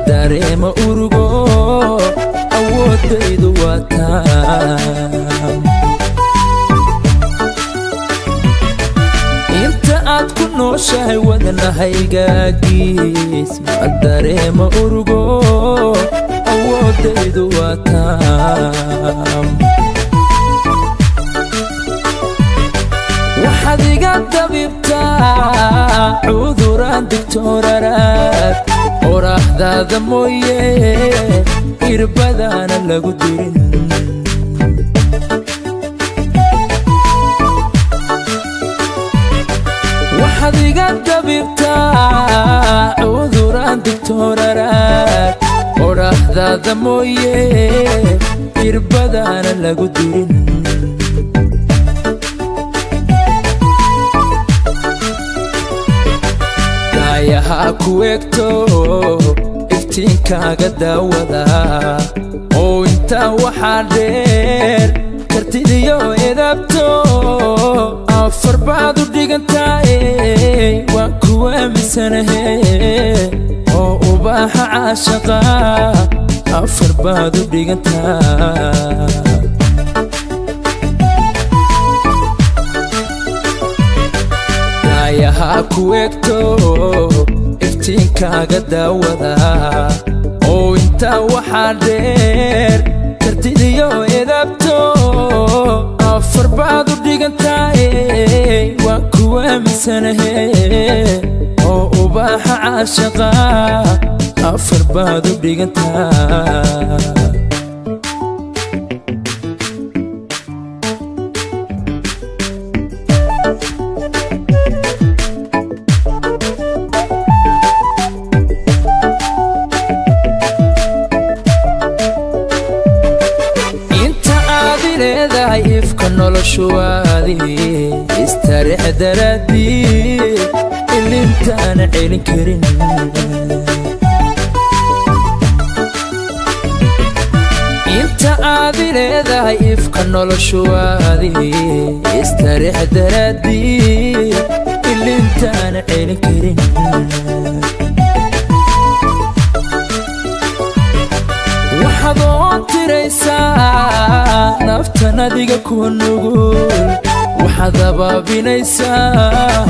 dareema urugo awoodaydu waa taam inta aad ku nooshahay wadnahaygaagis ma dareema urugo awoodaydu waa taam waxaad iga dabibtaa cuduraan digtooraraad qoraaxdaada mooye irbadaana lagu dirin waxaad iga dabibtaa cuduraan digtooraraad qoraaxdaada mooye irbadaana lagu dirin yaha ku egto iftiinkaaga daawada oo intaa waxaa dheer kartidiyo edabto afar baad u dhigantahay waan ku aaminsanahe oo ubaaxa caashaqa afar baad u dhigantahay yaha ku egto iftiinkaaga daawada oo intaa waxaa dheer kartidiyo edabto afar baad u dhigantahay waan ku aaminsanahe oo ubaaxa caashaqa afar baad u dhigantahay ifka noloshuwaadi istarix daraadii ilintaana celin karin inta aad leedahay ifka noloshuwaadi istarix daraadii ilintaana celin karin waxaad oon tiraysaa naftan adiga kuwa nugul waxaad abaabinaysaa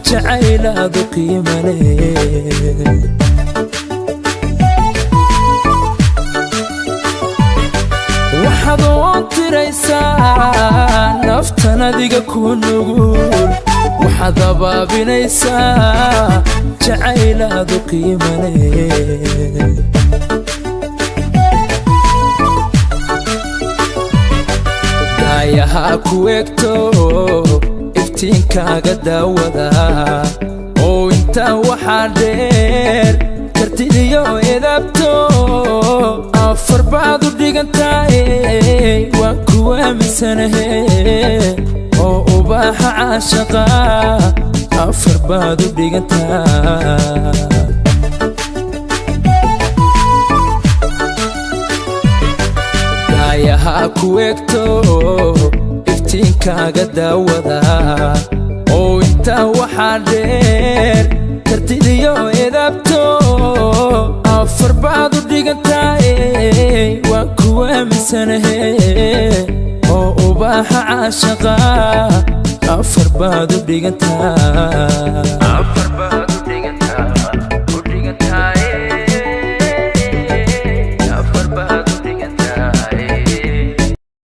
jacaylaadu qiima leh waxaad oon tiraysaa naftan adiga kuwa nugul waxaad abaabinaysaa jacaylaadu qiima leh yaha ku egto iftiinkaaga daawada oo intaa waxaa dheer kartidiyo edabto afar baad u dhigantahay waan ku aaminsanahe oo ubaaxa caashaqa afar baad u dhigantahay yaha ku egto iftiinkaaga daawada oo intaa waxaa dheer kartidiyo edabto afar baad u dhigantahay waan ku aaminsanahe oo ubaaxa caashaqa afar baad u dhigantahay